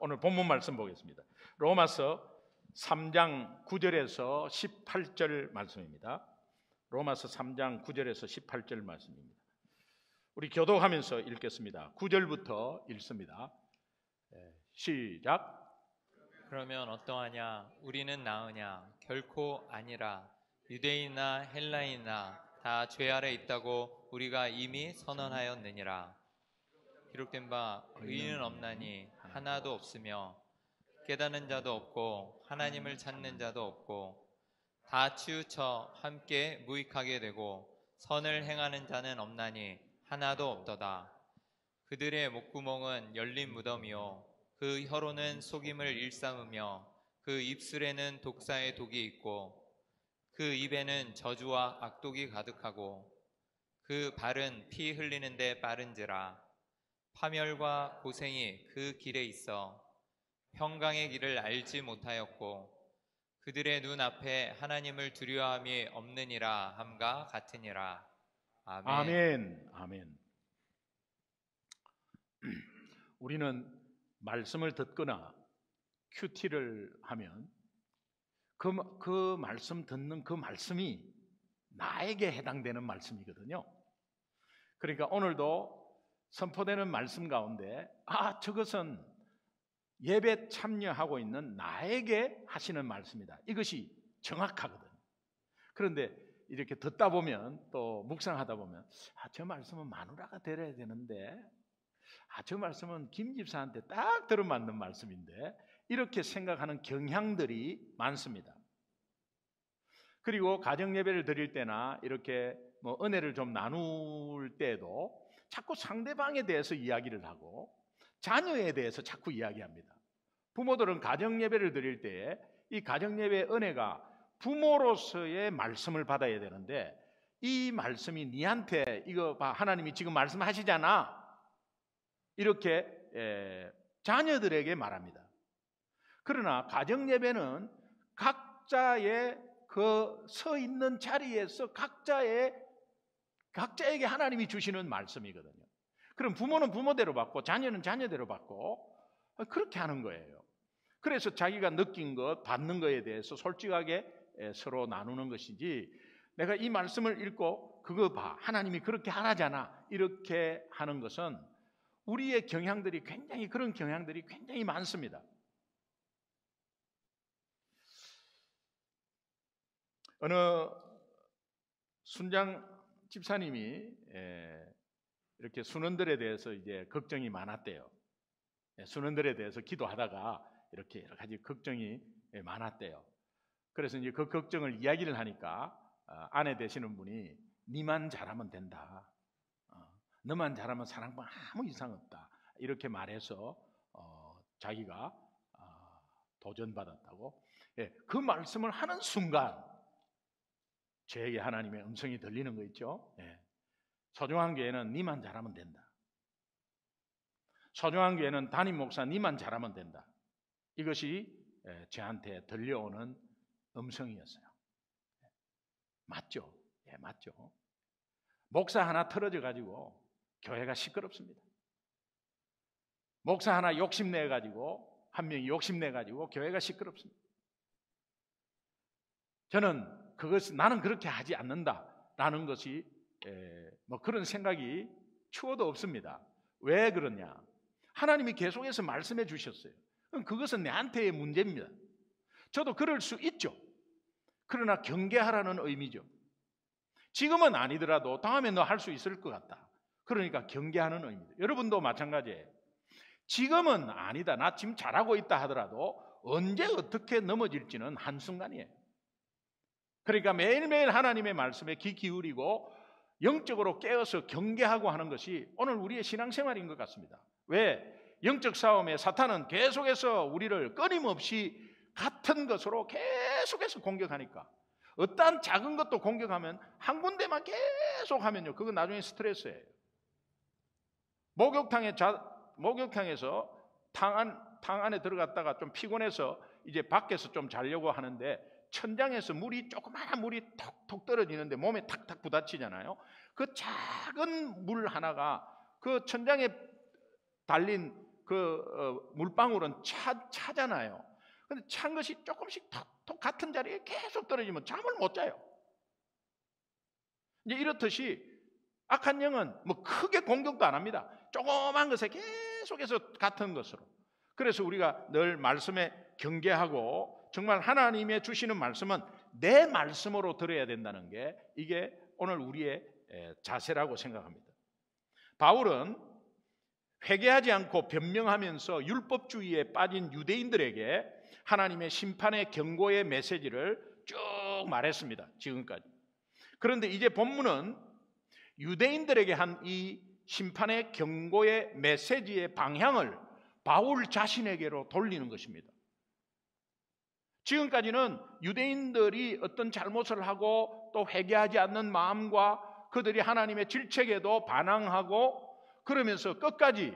오늘 본문 말씀 보겠습니다. 로마서 3장 9절에서 18절 말씀입니다. 로마서 3장 9절에서 18절 말씀입니다. 우리 교독하면서 읽겠습니다. 9절부터 읽습니다. 시작. 그러면 어떠하냐? 우리는 나으냐? 결코 아니라. 유대인이나 헬라인이나 다 죄 아래 있다고 우리가 이미 선언하였느니라. 기록된 바 의인은 없나니 하나도 없으며 깨닫는 자도 없고 하나님을 찾는 자도 없고 다 치우쳐 함께 무익하게 되고 선을 행하는 자는 없나니 하나도 없도다. 그들의 목구멍은 열린 무덤이요 그 혀로는 속임을 일삼으며 그 입술에는 독사의 독이 있고 그 입에는 저주와 악독이 가득하고 그 발은 피 흘리는데 빠른지라. 파멸과 고생이 그 길에 있어 평강의 길을 알지 못하였고 그들의 눈앞에 하나님을 두려워함이 없느니라 함과 같으니라. 아멘. 아멘. 아멘. 우리는 말씀을 듣거나 큐티를 하면 그 말씀 듣는 그 말씀이 나에게 해당되는 말씀이거든요. 그러니까 오늘도 선포되는 말씀 가운데 저것은 예배 참여하고 있는 나에게 하시는 말씀이다. 이것이 정확하거든요. 그런데 이렇게 듣다 보면 또 묵상하다 보면 저 말씀은 마누라가 들어야 되는데 저 말씀은 김 집사한테 딱 들어맞는 말씀인데 이렇게 생각하는 경향들이 많습니다. 그리고 가정 예배를 드릴 때나 이렇게 은혜를 좀 나눌 때도 자꾸 상대방에 대해서 이야기를 하고 자녀에 대해서 자꾸 이야기합니다. 부모들은 가정 예배를 드릴 때 이 가정 예배의 은혜가 부모로서의 말씀을 받아야 되는데 이 말씀이 니한테 이거 봐 하나님이 지금 말씀하시잖아 이렇게 자녀들에게 말합니다. 그러나 가정 예배는 각자의 그 서 있는 자리에서 각자에게 하나님이 주시는 말씀이거든요. 그럼 부모는 부모대로 받고 자녀는 자녀대로 받고 그렇게 하는 거예요. 그래서 자기가 느낀 것, 받는 것에 대해서 솔직하게 서로 나누는 것이지 내가 이 말씀을 읽고 그거 봐 하나님이 그렇게 하라잖아 이렇게 하는 것은 우리의 경향들이 굉장히 그런 경향들이 굉장히 많습니다. 어느 순장 집사님이 이렇게 순원들에 대해서 이제 걱정이 많았대요. 순원들에 대해서 기도하다가 이렇게 여러 가지 걱정이 많았대요. 그래서 이제 그 걱정을 이야기를 하니까 아내 되시는 분이 니만 잘하면 된다. 너만 잘하면 사랑방 아무 이상 없다. 이렇게 말해서 자기가 도전받았다고. 그 말씀을 하는 순간 저에게 하나님의 음성이 들리는 거 있죠. 소중한 교회는 니만 잘하면 된다. 소중한 교회는 담임 목사 니만 잘하면 된다. 이것이 저한테 들려오는 음성이었어요. 맞죠? 맞죠. 목사 하나 틀어져 가지고 교회가 시끄럽습니다. 목사 하나 욕심내 가지고 한 명이 욕심내 가지고 교회가 시끄럽습니다. 저는 나는 그렇게 하지 않는다라는 것이 그런 생각이 추워도 없습니다. 왜 그러냐? 하나님이 계속해서 말씀해 주셨어요. 그럼 그것은 내한테의 문제입니다. 저도 그럴 수 있죠. 그러나 경계하라는 의미죠. 지금은 아니더라도 다음에 너 할 수 있을 것 같다. 그러니까 경계하는 의미죠. 여러분도 마찬가지예요. 지금은 아니다. 나 지금 잘하고 있다 하더라도 언제 어떻게 넘어질지는 한순간이에요. 그러니까 매일매일 하나님의 말씀에 귀 기울이고 영적으로 깨어서 경계하고 하는 것이 오늘 우리의 신앙생활인 것 같습니다. 왜? 영적 싸움에 사탄은 계속해서 우리를 끊임없이 같은 것으로 계속해서 공격하니까 어떠한 작은 것도 공격하면 한 군데만 계속 하면요 그건 나중에 스트레스예요. 목욕탕에서 탕 안에 들어갔다가 좀 피곤해서 이제 밖에서 좀 자려고 하는데 천장에서 조그마한 물이 톡톡 떨어지는데 몸에 탁탁 부딪히잖아요. 그 작은 물 하나가 그 천장에 달린 물방울은 차잖아요. 근데 찬 것이 조금씩 톡톡 같은 자리에 계속 떨어지면 잠을 못 자요. 이제 이렇듯이 악한 영은 뭐 크게 공격도 안 합니다. 조그만 것에 계속해서 같은 것으로. 그래서 우리가 늘 말씀에 경계하고 정말 하나님의 주시는 말씀은 내 말씀으로 들어야 된다는 게 이게 오늘 우리의 자세라고 생각합니다. 바울은 회개하지 않고 변명하면서 율법주의에 빠진 유대인들에게 하나님의 심판의 경고의 메시지를 쭉 말했습니다. 지금까지. 그런데 이제 본문은 유대인들에게 한 이 심판의 경고의 메시지의 방향을 바울 자신에게로 돌리는 것입니다. 지금까지는 유대인들이 어떤 잘못을 하고 또 회개하지 않는 마음과 그들이 하나님의 질책에도 반항하고 그러면서 끝까지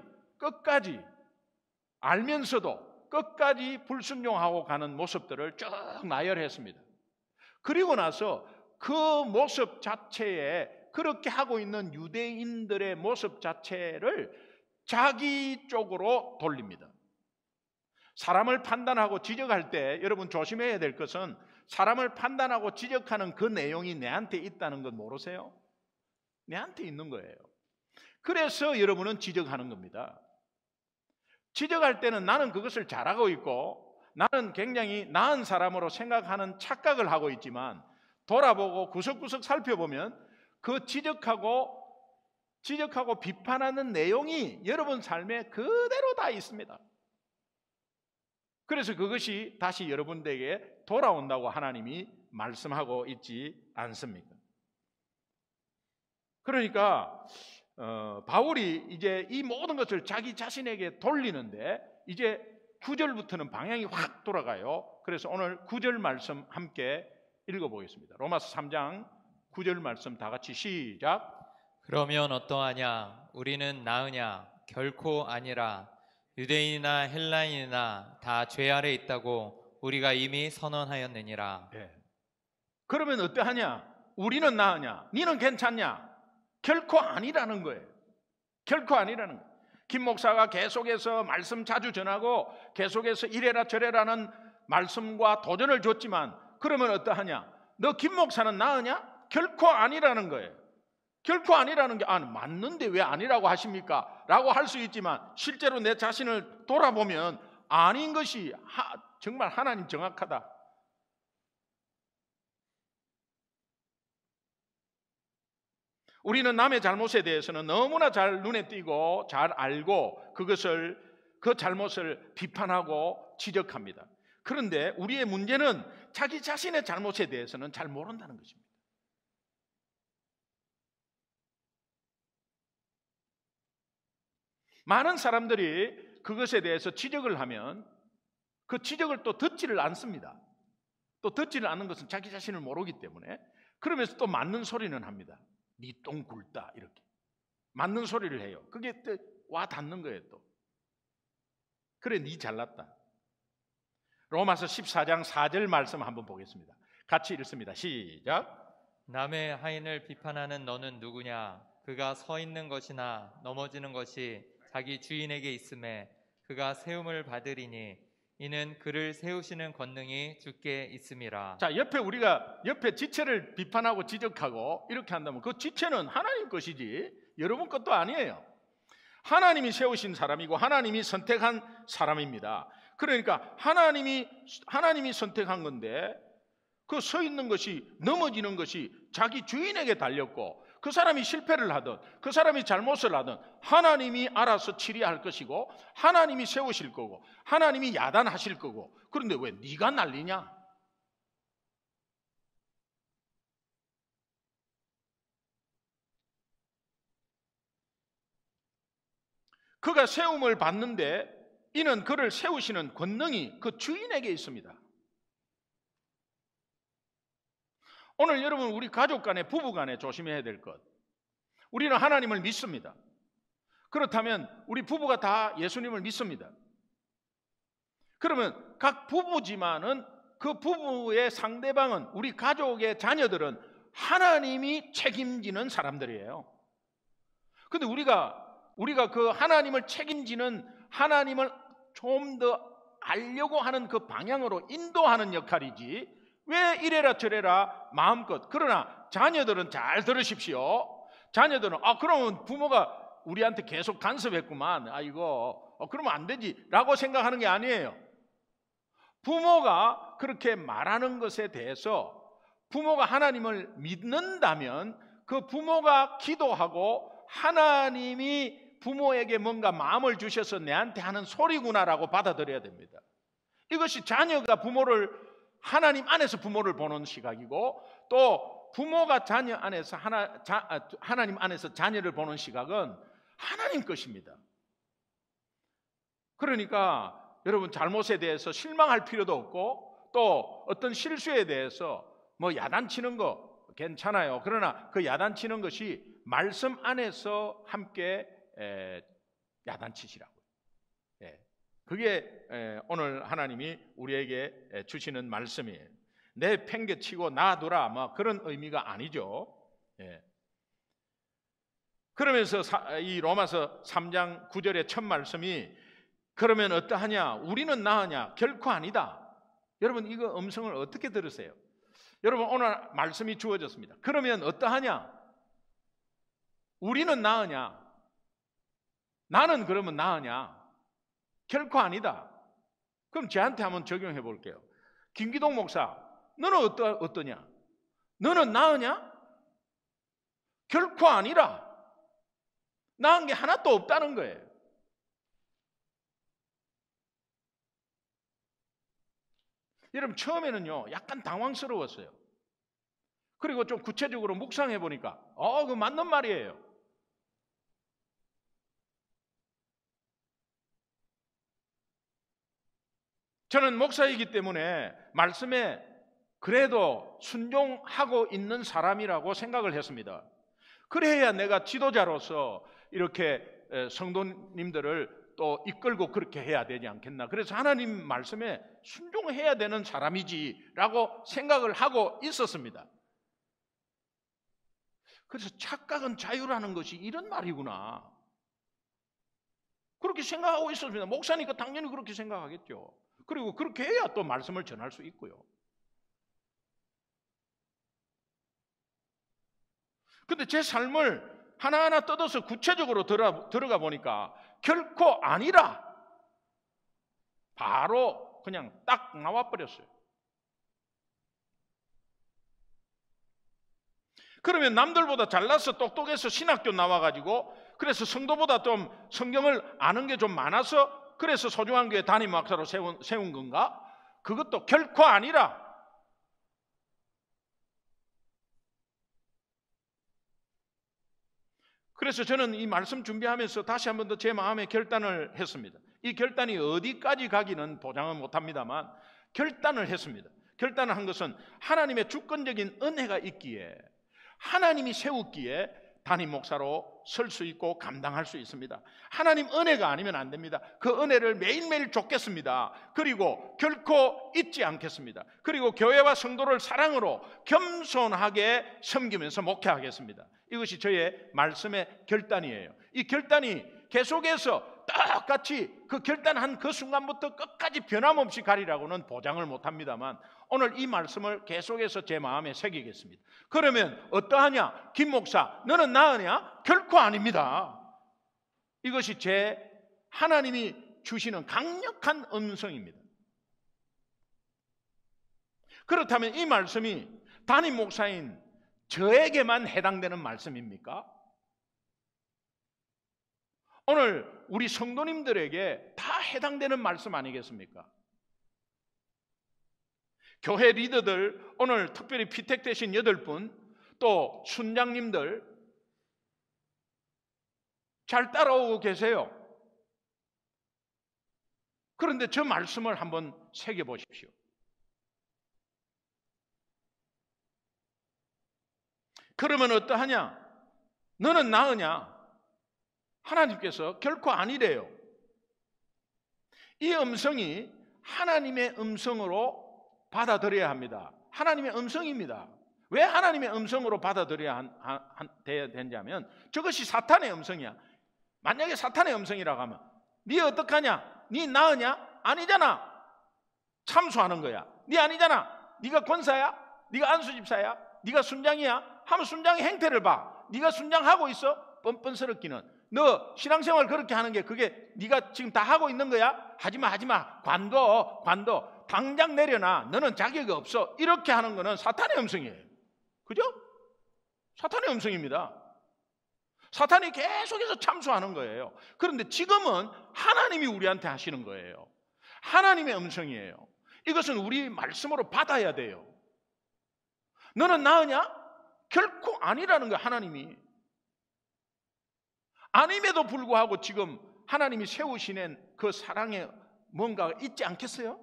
알면서도 끝까지 불순종하고 가는 모습들을 쭉 나열했습니다. 그리고 나서 그 모습 자체에 그렇게 하고 있는 유대인들의 모습 자체를 자기 쪽으로 돌립니다. 사람을 판단하고 지적할 때 여러분 조심해야 될 것은 사람을 판단하고 지적하는 그 내용이 내한테 있다는 건 모르세요? 내한테 있는 거예요. 그래서 여러분은 지적하는 겁니다. 지적할 때는 나는 그것을 잘하고 있고 나는 굉장히 나은 사람으로 생각하는 착각을 하고 있지만 돌아보고 구석구석 살펴보면 그 지적하고 비판하는 내용이 여러분 삶에 그대로 다 있습니다. 그래서 그것이 다시 여러분들에게 돌아온다고 하나님이 말씀하고 있지 않습니까? 그러니까 바울이 이제 이 모든 것을 자기 자신에게 돌리는데 이제 9절부터는 방향이 확 돌아가요. 그래서 오늘 9절 말씀 함께 읽어보겠습니다. 로마서 3장 9절 말씀 다 같이 시작. 그러면 어떠하냐? 우리는 나으냐? 결코 아니라. 유대인이나 헬라인이나 다 죄 아래 있다고 우리가 이미 선언하였느니라. 네. 그러면 어떠하냐? 우리는 나으냐? 니는 괜찮냐? 결코 아니라는 거예요. 결코 아니라는 거예요. 김 목사가 계속해서 말씀 자주 전하고 계속해서 이래라 저래라는 말씀과 도전을 줬지만 그러면 어떠하냐? 너 김 목사는 나으냐? 결코 아니라는 거예요. 결코 아니라는 게 맞는데 왜 아니라고 하십니까? 라고 할 수 있지만 실제로 내 자신을 돌아보면 아닌 것이 정말 하나님 정확하다. 우리는 남의 잘못에 대해서는 너무나 잘 눈에 띄고 잘 알고 그 잘못을 비판하고 지적합니다. 그런데 우리의 문제는 자기 자신의 잘못에 대해서는 잘 모른다는 것입니다. 많은 사람들이 그것에 대해서 지적을 하면 그 지적을 또 듣지를 않습니다. 또 듣지를 않는 것은 자기 자신을 모르기 때문에 그러면서 또 맞는 소리는 합니다. 니 똥 굵다 이렇게 맞는 소리를 해요. 그게 또 와 닿는 거예요. 또 그래 니 잘났다. 로마서 14장 4절 말씀 한번 보겠습니다. 같이 읽습니다. 시작. 남의 하인을 비판하는 너는 누구냐? 그가 서 있는 것이나 넘어지는 것이 자기 주인에게 있음에 그가 세움을 받으리니 이는 그를 세우시는 권능이 주께 있음이라. 자, 옆에 지체를 비판하고 지적하고 이렇게 한다면 그 지체는 하나님 것이지 여러분 것도 아니에요. 하나님이 세우신 사람이고 하나님이 선택한 사람입니다. 그러니까 하나님이 선택한 건데 그 서 있는 것이 넘어지는 것이 자기 주인에게 달렸고 그 사람이 실패를 하든 그 사람이 잘못을 하든 하나님이 알아서 치리할 것이고 하나님이 세우실 거고 하나님이 야단하실 거고 그런데 왜 네가 난리냐? 그가 세움을 받는데 이는 그를 세우시는 권능이 그 주인에게 있습니다. 오늘 여러분 우리 가족 간에 부부 간에 조심해야 될 것. 우리는 하나님을 믿습니다. 그렇다면 우리 부부가 다 예수님을 믿습니다. 그러면 각 부부지만은 그 부부의 상대방은 우리 가족의 자녀들은 하나님이 책임지는 사람들이에요. 그런데 우리가 그 하나님을 책임지는 하나님을 좀 더 알려고 하는 그 방향으로 인도하는 역할이지, 왜 이래라 저래라 마음껏. 그러나 자녀들은 잘 들으십시오. 자녀들은 그러면 부모가 우리한테 계속 간섭했구만, 이거 그러면 안 되지 라고 생각하는 게 아니에요. 부모가 그렇게 말하는 것에 대해서 부모가 하나님을 믿는다면 그 부모가 기도하고 하나님이 부모에게 뭔가 마음을 주셔서 내한테 하는 소리구나라고 받아들여야 됩니다. 이것이 자녀가 부모를, 하나님 안에서 부모를 보는 시각이고, 또 부모가 자녀 안에서 하나님 안에서 자녀를 보는 시각은 하나님 것입니다. 그러니까 여러분, 잘못에 대해서 실망할 필요도 없고, 또 어떤 실수에 대해서 야단치는 거 괜찮아요. 그러나 그 야단치는 것이 말씀 안에서 함께 야단치시라고요. 그게 오늘 하나님이 우리에게 주시는 말씀이에요. 내 팽개치고 놔두라 그런 의미가 아니죠. 그러면서 이 로마서 3장 9절의 첫 말씀이 그러면 어떠하냐? 우리는 나으냐? 결코 아니다. 여러분, 이거 음성을 어떻게 들으세요? 여러분, 오늘 말씀이 주어졌습니다. 그러면 어떠하냐? 우리는 나으냐? 나는 그러면 나으냐? 결코 아니다. 그럼 저한테 한번 적용해 볼게요. 김기동 목사, 너는 어떠냐? 너는 나으냐? 결코 아니라. 나은 게 하나도 없다는 거예요. 여러분, 처음에는요 약간 당황스러웠어요. 그리고 좀 구체적으로 묵상해 보니까 그 맞는 말이에요. 저는 목사이기 때문에 말씀에 그래도 순종하고 있는 사람이라고 생각을 했습니다. 그래야 내가 지도자로서 이렇게 성도님들을 또 이끌고 그렇게 해야 되지 않겠나. 그래서 하나님 말씀에 순종해야 되는 사람이지라고 생각을 하고 있었습니다. 그래서 착각은 자유라는 것이 이런 말이구나, 그렇게 생각하고 있었습니다. 목사니까 당연히 그렇게 생각하겠죠. 그리고 그렇게 해야 또 말씀을 전할 수 있고요. 근데 제 삶을 하나하나 뜯어서 구체적으로 들어가 보니까 결코 아니라 바로 그냥 딱 나와버렸어요. 그러면 남들보다 잘나서 똑똑해서 신학교 나와가지고, 그래서 성도보다 좀 성경을 아는 게 좀 많아서 그래서 소중한 교회 담임 목사로 세운 건가? 그것도 결코 아니라. 그래서 저는 이 말씀 준비하면서 다시 한 번 더 제 마음에 결단을 했습니다. 이 결단이 어디까지 가기는 보장은 못합니다만 결단을 했습니다. 결단을 한 것은 하나님의 주권적인 은혜가 있기에, 하나님이 세웠기에 담임 목사로 설 수 있고 감당할 수 있습니다. 하나님 은혜가 아니면 안 됩니다. 그 은혜를 매일매일 쫓겠습니다. 그리고 결코 잊지 않겠습니다. 그리고 교회와 성도를 사랑으로 겸손하게 섬기면서 목회하겠습니다. 이것이 저의 말씀의 결단이에요. 이 결단이 계속해서 똑같이 그 결단한 그 순간부터 끝까지 변함없이 가리라고는 보장을 못합니다만 오늘 이 말씀을 계속해서 제 마음에 새기겠습니다. 그러면 어떠하냐? 김 목사, 너는 나으냐? 결코 아닙니다. 이것이 제 하나님이 주시는 강력한 음성입니다. 그렇다면 이 말씀이 담임 목사인 저에게만 해당되는 말씀입니까? 오늘 우리 성도님들에게 다 해당되는 말씀 아니겠습니까? 교회 리더들, 오늘 특별히 피택되신 8분, 또 순장님들 잘 따라오고 계세요. 그런데 저 말씀을 한번 새겨보십시오. 그러면 어떠하냐? 너는 나으냐? 하나님께서 결코 아니래요. 이 음성이 하나님의 음성으로 받아들여야 합니다. 하나님의 음성입니다. 왜 하나님의 음성으로 받아들여야 되냐면 저것이 사탄의 음성이야. 만약에 사탄의 음성이라고 하면 네 어떡하냐? 네 나으냐? 아니잖아. 참수하는 거야. 네 아니잖아. 네가 권사야? 네가 안수집사야? 네가 순장이야? 하면 순장의 행태를 봐. 네가 순장하고 있어? 뻔뻔스럽기는. 너 신앙생활 그렇게 하는 게 그게 네가 지금 다 하고 있는 거야? 하지마. 관둬. 당장 내려놔. 너는 자격이 없어. 이렇게 하는 거는 사탄의 음성이에요. 그죠? 사탄의 음성입니다. 사탄이 계속해서 참수하는 거예요. 그런데 지금은 하나님이 우리한테 하시는 거예요. 하나님의 음성이에요. 이것은 우리 말씀으로 받아야 돼요. 너는 나으냐? 결코 아니라는 거예요. 하나님이. 아님에도 불구하고 지금 하나님이 세우시는 그 사랑에 뭔가가 있지 않겠어요?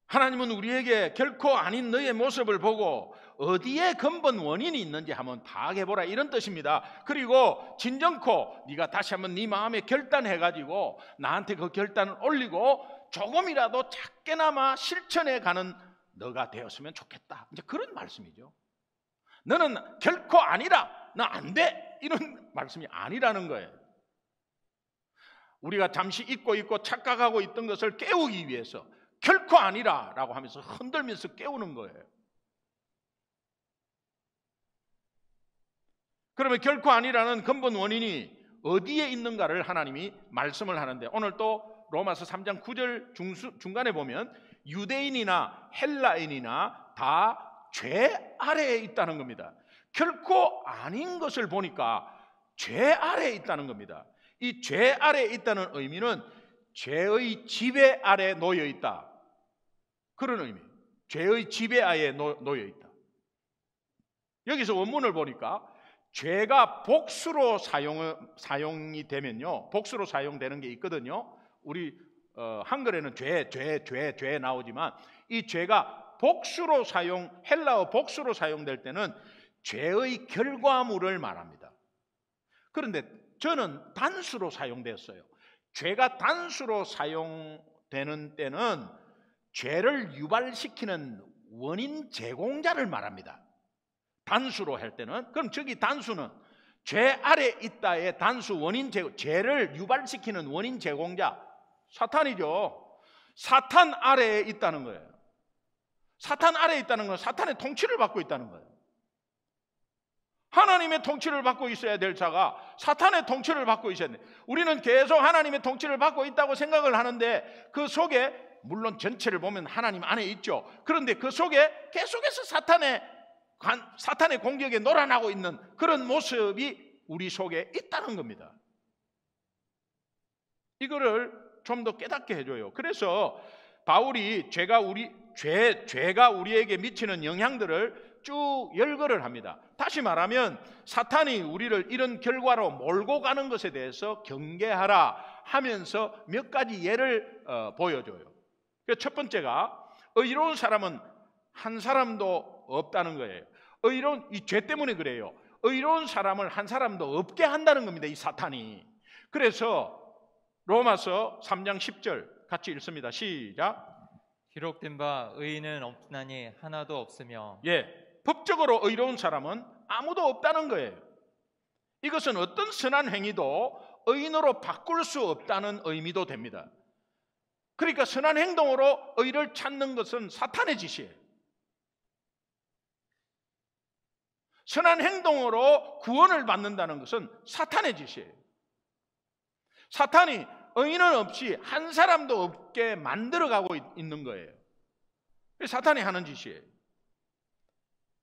하나님은 우리에게 결코 아닌 너의 모습을 보고 어디에 근본 원인이 있는지 한번 파악해보라, 이런 뜻입니다. 그리고 진정코 네가 다시 한번 네 마음에 결단해가지고 나한테 그 결단을 올리고 조금이라도 작게나마 실천해가는 너가 되었으면 좋겠다, 이제 그런 말씀이죠. 너는 결코 아니라, 나 안 돼, 이런 말씀이 아니라는 거예요. 우리가 잠시 잊고 착각하고 있던 것을 깨우기 위해서 결코 아니라 라고 하면서 흔들면서 깨우는 거예요. 그러면 결코 아니라는 근본 원인이 어디에 있는가를 하나님이 말씀을 하는데, 오늘 또 로마서 3장 9절 중간에 보면 유대인이나 헬라인이나 다 죄 아래에 있다는 겁니다. 결코 아닌 것을 보니까 죄 아래에 있다는 겁니다. 이 죄 아래에 있다는 의미는 죄의 지배 아래 놓여 있다, 그런 의미. 죄의 지배 아래에 놓여 있다. 여기서 원문을 보니까 죄가 복수로 사용이 되면요, 복수로 사용되는 게 있거든요. 우리 한글에는 죄 나오지만 이 죄가 복수로 헬라어 복수로 사용될 때는 죄의 결과물을 말합니다. 그런데 저는 단수로 사용되었어요. 죄가 단수로 사용되는 때는 죄를 유발시키는 원인 제공자를 말합니다. 단수로 할 때는. 그럼 저기 단수는 죄 아래 있다의 단수, 원인 제공, 죄를 유발시키는 원인 제공자 사탄이죠. 사탄 아래에 있다는 거예요. 사탄 아래에 있다는 건 사탄의 통치를 받고 있다는 거예요. 하나님의 통치를 받고 있어야 될 자가 사탄의 통치를 받고 있어야 돼. 우리는 계속 하나님의 통치를 받고 있다고 생각을 하는데 그 속에, 물론 전체를 보면 하나님 안에 있죠. 그런데 그 속에 계속해서 사탄의 공격에 놀아나고 있는 그런 모습이 우리 속에 있다는 겁니다. 이거를 좀 더 깨닫게 해줘요. 그래서 바울이 죄가 우리에게 미치는 영향들을 쭉 열거를 합니다. 다시 말하면 사탄이 우리를 이런 결과로 몰고 가는 것에 대해서 경계하라 하면서 몇 가지 예를 보여줘요. 첫 번째가 의로운 사람은 한 사람도 없다는 거예요. 이 죄 때문에 그래요. 의로운 사람을 한 사람도 없게 한다는 겁니다, 이 사탄이. 그래서 로마서 3장 10절 같이 읽습니다. 시작. 기록된 바 의인은 없나니 하나도 없으며. 법적으로 의로운 사람은 아무도 없다는 거예요. 이것은 어떤 선한 행위도 의인으로 바꿀 수 없다는 의미도 됩니다. 그러니까 선한 행동으로 의를 찾는 것은 사탄의 짓이에요. 선한 행동으로 구원을 받는다는 것은 사탄의 짓이에요. 사탄이 의인은 없이 한 사람도 없게 만들어가고 있는 거예요. 사탄이 하는 짓이에요.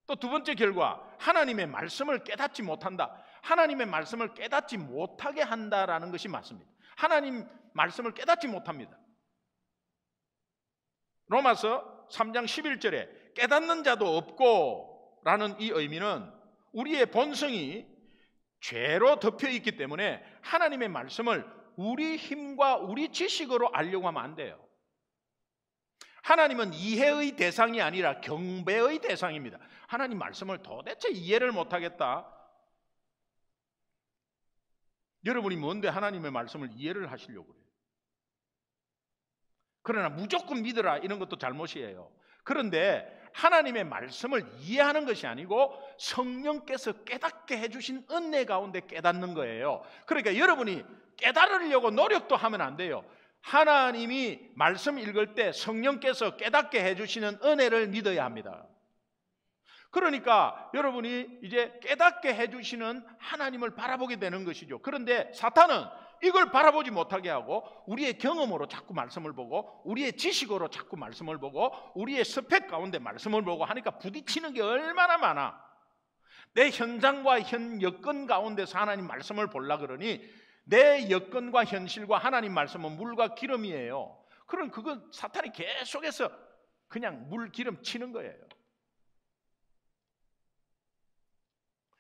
또 두 번째 결과, 하나님의 말씀을 깨닫지 못한다. 하나님의 말씀을 깨닫지 못하게 한다라는 것이 맞습니다. 하나님 말씀을 깨닫지 못합니다. 로마서 3장 11절에 깨닫는 자도 없고 라는 이 의미는 우리의 본성이 죄로 덮여 있기 때문에 하나님의 말씀을 우리 힘과 우리 지식으로 알려고 하면 안 돼요. 하나님은 이해의 대상이 아니라 경배의 대상입니다. 하나님 말씀을 도대체 이해를 못하겠다. 여러분이 뭔데 하나님의 말씀을 이해를 하시려고 그래요? 그러나 무조건 믿어라 이런 것도 잘못이에요. 그런데 하나님의 말씀을 이해하는 것이 아니고 성령께서 깨닫게 해주신 은혜 가운데 깨닫는 거예요. 그러니까 여러분이 깨달으려고 노력도 하면 안 돼요. 하나님이 말씀 읽을 때 성령께서 깨닫게 해주시는 은혜를 믿어야 합니다. 그러니까 여러분이 이제 깨닫게 해주시는 하나님을 바라보게 되는 것이죠. 그런데 사탄은 이걸 바라보지 못하게 하고 우리의 경험으로 자꾸 말씀을 보고 우리의 지식으로 자꾸 말씀을 보고 우리의 스펙 가운데 말씀을 보고 하니까 부딪히는 게 얼마나 많아. 내 현장과 현 여건 가운데서 하나님 말씀을 보려 그러니 내 여건과 현실과 하나님 말씀은 물과 기름이에요. 그럼 그건 사탄이 계속해서 그냥 물 기름 치는 거예요.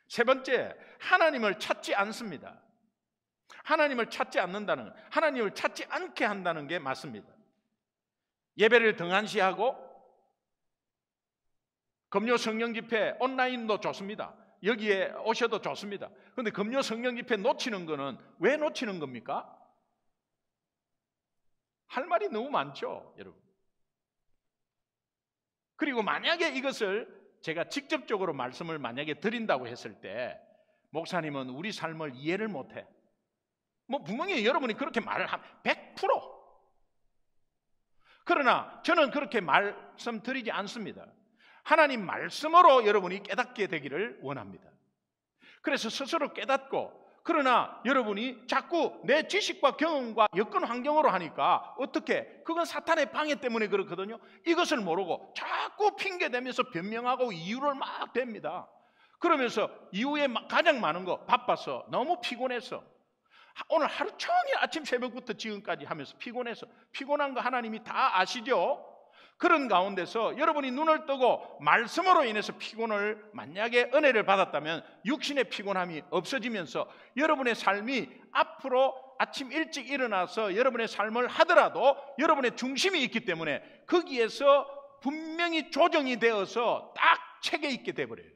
세 번째, 하나님을 찾지 않습니다. 하나님을 찾지 않는다는, 하나님을 찾지 않게 한다는 게 맞습니다. 예배를 등한시하고 금요 성령 집회 온라인도 좋습니다. 여기에 오셔도 좋습니다. 그런데 금요 성령 집회 놓치는 거는 왜 놓치는 겁니까? 할 말이 너무 많죠, 여러분. 그리고 만약에 이것을 제가 직접적으로 말씀을 만약에 드린다고 했을 때 목사님은 우리 삶을 이해를 못해. 뭐 분명히 여러분이 그렇게 말을 하면 100%. 그러나 저는 그렇게 말씀드리지 않습니다. 하나님 말씀으로 여러분이 깨닫게 되기를 원합니다. 그래서 스스로 깨닫고, 그러나 여러분이 자꾸 내 지식과 경험과 여건 환경으로 하니까 어떻게? 그건 사탄의 방해 때문에 그렇거든요. 이것을 모르고 자꾸 핑계대면서 변명하고 이유를 막 댑니다. 그러면서 이후에 가장 많은 거 바빠서 너무 피곤해서 오늘 하루 종일 아침 새벽부터 지금까지 하면서 피곤해서 피곤한 거 하나님이 다 아시죠? 그런 가운데서 여러분이 눈을 뜨고 말씀으로 인해서 피곤을 만약에 은혜를 받았다면 육신의 피곤함이 없어지면서 여러분의 삶이 앞으로 아침 일찍 일어나서 여러분의 삶을 하더라도 여러분의 중심이 있기 때문에 거기에서 분명히 조정이 되어서 딱 책에 있게 돼버려요.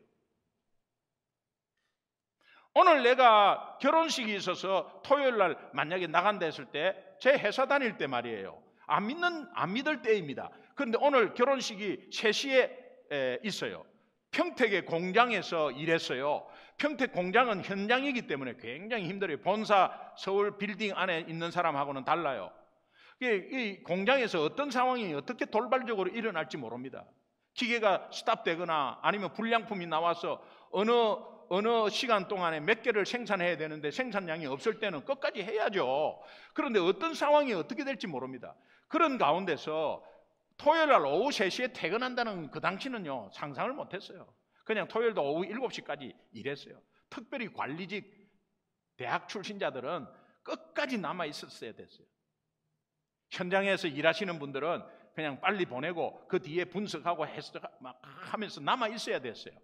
오늘 내가 결혼식이 있어서 토요일 날 만약에 나간다 했을 때 제 회사 다닐 때 말이에요. 안 믿을 때입니다. 그런데 오늘 결혼식이 3시에 있어요. 평택의 공장에서 일했어요. 평택 공장은 현장이기 때문에 굉장히 힘들어요. 본사 서울 빌딩 안에 있는 사람하고는 달라요. 이 공장에서 어떤 상황이 어떻게 돌발적으로 일어날지 모릅니다. 기계가 스탑되거나 아니면 불량품이 나와서 어느 시간 동안에 몇 개를 생산해야 되는데 생산량이 없을 때는 끝까지 해야죠. 그런데 어떤 상황이 어떻게 될지 모릅니다. 그런 가운데서 토요일 날 오후 3시에 퇴근한다는 그 당시는요 상상을 못했어요. 그냥 토요일도 오후 7시까지 일했어요. 특별히 관리직 대학 출신자들은 끝까지 남아 있었어야 됐어요. 현장에서 일하시는 분들은 그냥 빨리 보내고 그 뒤에 분석하고 막 하면서 남아 있어야 됐어요.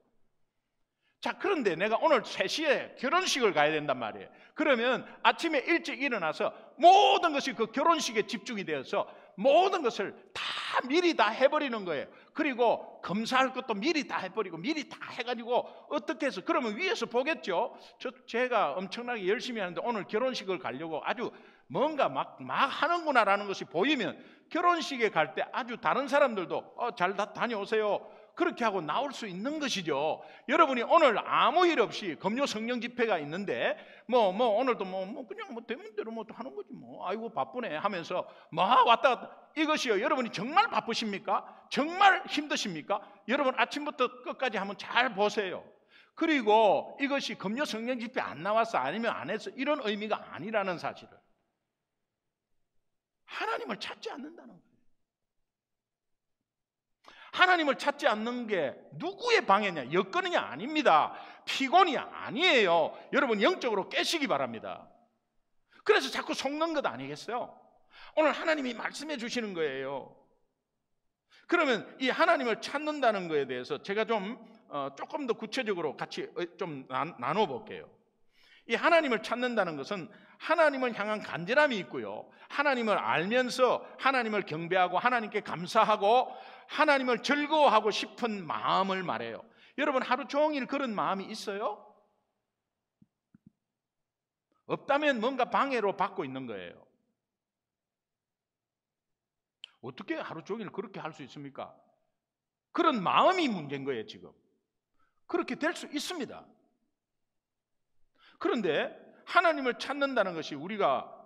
자, 그런데 내가 오늘 3시에 결혼식을 가야 된단 말이에요. 그러면 아침에 일찍 일어나서 모든 것이 그 결혼식에 집중이 되어서 모든 것을 다 미리 다 해버리는 거예요. 그리고 검사할 것도 미리 다 해버리고 미리 다 해가지고 어떻게 해서 그러면 위에서 보겠죠. 제가 엄청나게 열심히 하는데 오늘 결혼식을 가려고 아주 뭔가 막 하는구나라는 것이 보이면 결혼식에 갈 때 아주 다른 사람들도 잘 다녀오세요 그렇게 하고 나올 수 있는 것이죠. 여러분이 오늘 아무 일 없이 금요 성령 집회가 있는데 오늘도 그냥 되는 대로 하는 거지 아이고 바쁘네 하면서 왔다 갔다 이것이요. 여러분이 정말 바쁘십니까? 정말 힘드십니까? 여러분 아침부터 끝까지 한번 잘 보세요. 그리고 이것이 금요 성령 집회 안 나와서 아니면 안 해서 이런 의미가 아니라는 사실을 하나님을 찾지 않는다는 거예요. 하나님을 찾지 않는 게 누구의 방해냐? 여건이 아닙니다. 피곤이 아니에요. 여러분 영적으로 깨시기 바랍니다. 그래서 자꾸 속는 것 아니겠어요? 오늘 하나님이 말씀해 주시는 거예요. 그러면 이 하나님을 찾는다는 거에 대해서 제가 조금 더 구체적으로 같이 좀 나눠 볼게요. 이 하나님을 찾는다는 것은 하나님을 향한 간절함이 있고요. 하나님을 알면서 하나님을 경배하고 하나님께 감사하고 하나님을 즐거워하고 싶은 마음을 말해요. 여러분 하루 종일 그런 마음이 있어요? 없다면 뭔가 방해로 받고 있는 거예요. 어떻게 하루 종일 그렇게 할 수 있습니까? 그런 마음이 문제인 거예요. 지금 그렇게 될 수 있습니다. 그런데 하나님을 찾는다는 것이 우리가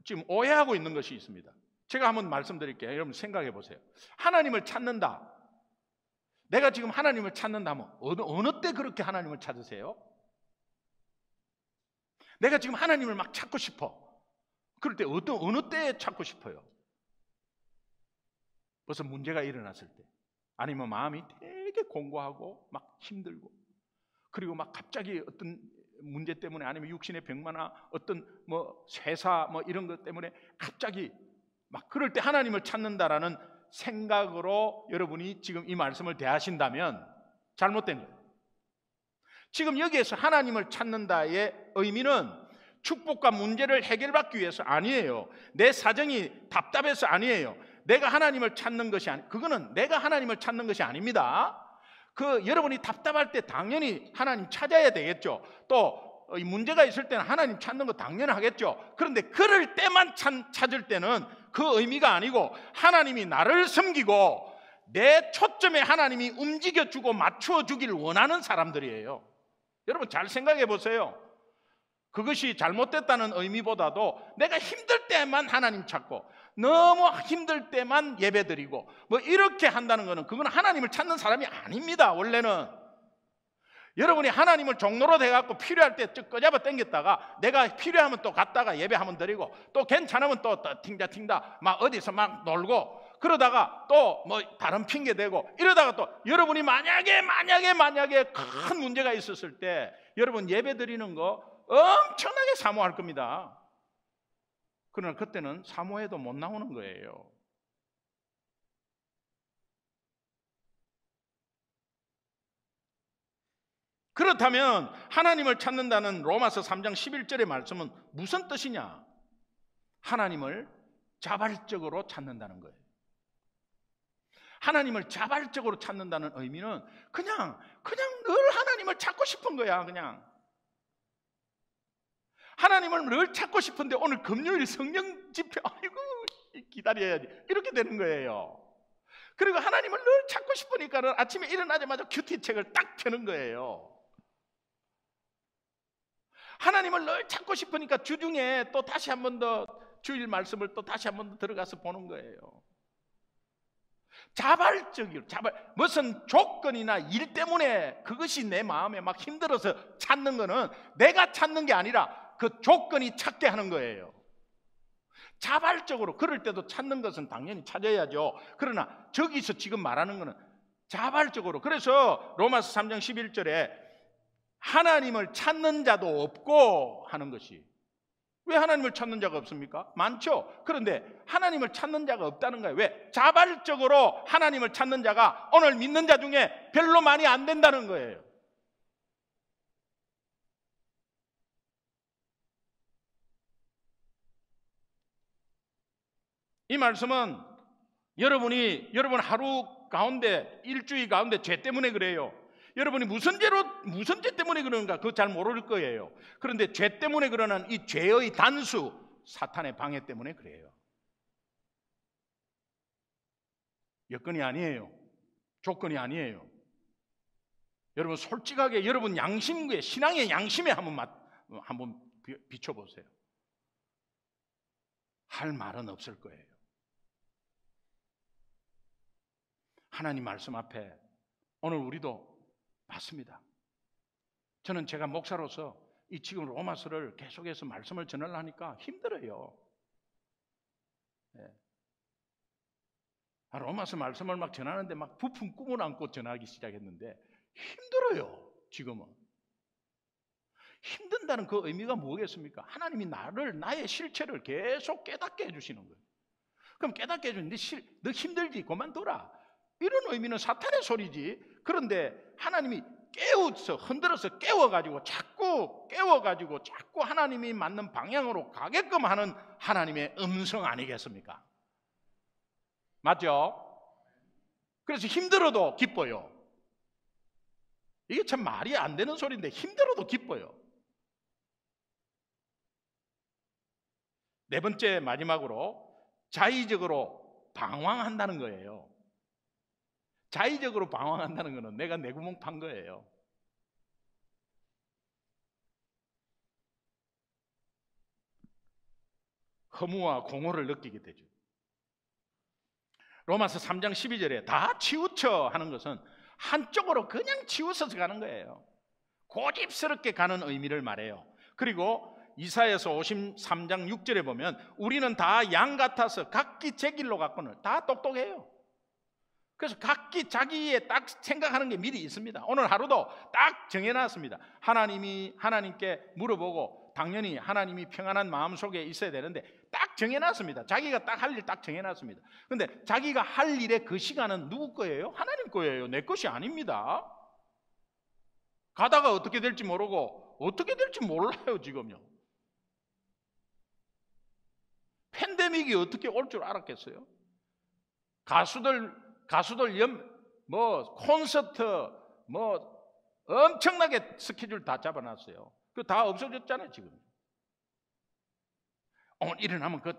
지금 오해하고 있는 것이 있습니다. 제가 한번 말씀드릴게요. 여러분 생각해 보세요. 하나님을 찾는다. 내가 지금 하나님을 찾는다면 어느 때 그렇게 하나님을 찾으세요? 내가 지금 하나님을 막 찾고 싶어. 그럴 때 어느 때에 찾고 싶어요? 벌써 문제가 일어났을 때, 아니면 마음이 되게 공고하고 막 힘들고, 그리고 막 갑자기 어떤 문제 때문에, 아니면 육신의 병마나 어떤 뭐 쇠사 뭐 이런 것 때문에 갑자기 막 그럴 때 하나님을 찾는다라는 생각으로 여러분이 지금 이 말씀을 대하신다면 잘못된 거예요. 지금 여기에서 하나님을 찾는다의 의미는 축복과 문제를 해결받기 위해서 아니에요. 내 사정이 답답해서 아니에요. 내가 하나님을 찾는 것이 그거는 내가 하나님을 찾는 것이 아닙니다. 여러분이 답답할 때 당연히 하나님 찾아야 되겠죠. 또 이 문제가 있을 때는 하나님 찾는 거 당연하겠죠. 그런데 그럴 때만 찾을 때는 그 의미가 아니고, 하나님이 나를 섬기고 내 초점에 하나님이 움직여주고 맞추어주길 원하는 사람들이에요. 여러분 잘 생각해 보세요. 그것이 잘못됐다는 의미보다도 내가 힘들 때만 하나님 찾고 너무 힘들 때만 예배드리고 뭐 이렇게 한다는 것은, 그건 하나님을 찾는 사람이 아닙니다. 원래는 여러분이 하나님을 종로로 돼갖고 필요할 때 쭉 꺼잡아 당겼다가, 내가 필요하면 또 갔다가 예배 한번 드리고, 또 괜찮으면 또 팅다 막 어디서 막 놀고, 그러다가 또 뭐 다른 핑계 대고 이러다가 또 여러분이 만약에 큰 문제가 있었을 때 여러분 예배 드리는 거 엄청나게 사모할 겁니다. 그러나 그때는 사모해도 못 나오는 거예요. 그렇다면 하나님을 찾는다는 로마서 3장 11절의 말씀은 무슨 뜻이냐? 하나님을 자발적으로 찾는다는 거예요. 하나님을 자발적으로 찾는다는 의미는 그냥 늘 하나님을 찾고 싶은 거야. 그냥 하나님을 늘 찾고 싶은데 오늘 금요일 성령 집회, 아이고 기다려야지, 이렇게 되는 거예요. 그리고 하나님을 늘 찾고 싶으니까는 아침에 일어나자마자 큐티책을 딱 펴는 거예요. 하나님을 늘 찾고 싶으니까 주중에 또 다시 한 번 더 주일 말씀을 또 다시 한 번 더 들어가서 보는 거예요. 자발적으로, 무슨 조건이나 일 때문에 그것이 내 마음에 막 힘들어서 찾는 거는 내가 찾는 게 아니라 그 조건이 찾게 하는 거예요. 자발적으로 그럴 때도 찾는 것은 당연히 찾아야죠. 그러나 저기서 지금 말하는 거는 자발적으로. 그래서 로마서 3장 11절에 하나님을 찾는 자도 없고 하는 것이, 왜 하나님을 찾는 자가 없습니까? 많죠. 그런데 하나님을 찾는 자가 없다는 거예요. 왜? 자발적으로 하나님을 찾는 자가 오늘 믿는 자 중에 별로 많이 안 된다는 거예요. 이 말씀은 여러분 하루 가운데, 일주일 가운데 죄 때문에 그래요. 여러분이 무슨 죄 때문에 그러는가 그거 잘 모를 거예요. 그런데 죄 때문에 그러는 이 죄의 단수, 사탄의 방해 때문에 그래요. 여건이 아니에요. 조건이 아니에요. 여러분 솔직하게 여러분 양심에, 신앙의 양심에 한번 비춰보세요. 할 말은 없을 거예요. 하나님 말씀 앞에 오늘 우리도 맞습니다. 저는 제가 목사로서 이 지금 로마서를 계속해서 말씀을 전하려니까 힘들어요. 네. 로마서 말씀을 막 전하는데 막 부푼 꿈을 안고 전하기 시작했는데 힘들어요. 지금은. 힘든다는 그 의미가 뭐겠습니까? 하나님이 나의 실체를 계속 깨닫게 해주시는 거예요. 그럼 깨닫게 해주는데 너 힘들지? 그만둬라. 이런 의미는 사탄의 소리지. 그런데 하나님이 흔들어서 깨워가지고 자꾸 하나님이 맞는 방향으로 가게끔 하는 하나님의 음성 아니겠습니까? 맞죠? 그래서 힘들어도 기뻐요. 이게 참 말이 안 되는 소리인데 힘들어도 기뻐요. 네 번째, 마지막으로 자의적으로 방황한다는 거예요. 자의적으로 방황한다는 것은 내가 내 구멍 판 거예요. 허무와 공허를 느끼게 되죠. 로마서 3장 12절에 다 치우쳐 하는 것은 한쪽으로 그냥 치우쳐서 가는 거예요. 고집스럽게 가는 의미를 말해요. 그리고 이사야서 53장 6절에 보면 우리는 다 양 같아서 각기 제 길로 갔거늘. 다 똑똑해요. 그래서 각기 자기의 딱 생각하는 게 미리 있습니다. 오늘 하루도 딱 정해놨습니다. 하나님께 물어보고 당연히 하나님이 평안한 마음 속에 있어야 되는데 딱 정해놨습니다. 자기가 딱 할 일 딱 정해놨습니다. 근데 자기가 할 일의 그 시간은 누구 거예요? 하나님 거예요. 내 것이 아닙니다. 가다가 어떻게 될지 모르고 어떻게 될지 몰라요. 지금요. 팬데믹이 어떻게 올 줄 알았겠어요? 가수들 콘서트 엄청나게 스케줄 다 잡아놨어요. 그 다 없어졌잖아요. 지금 오늘 일어나면 그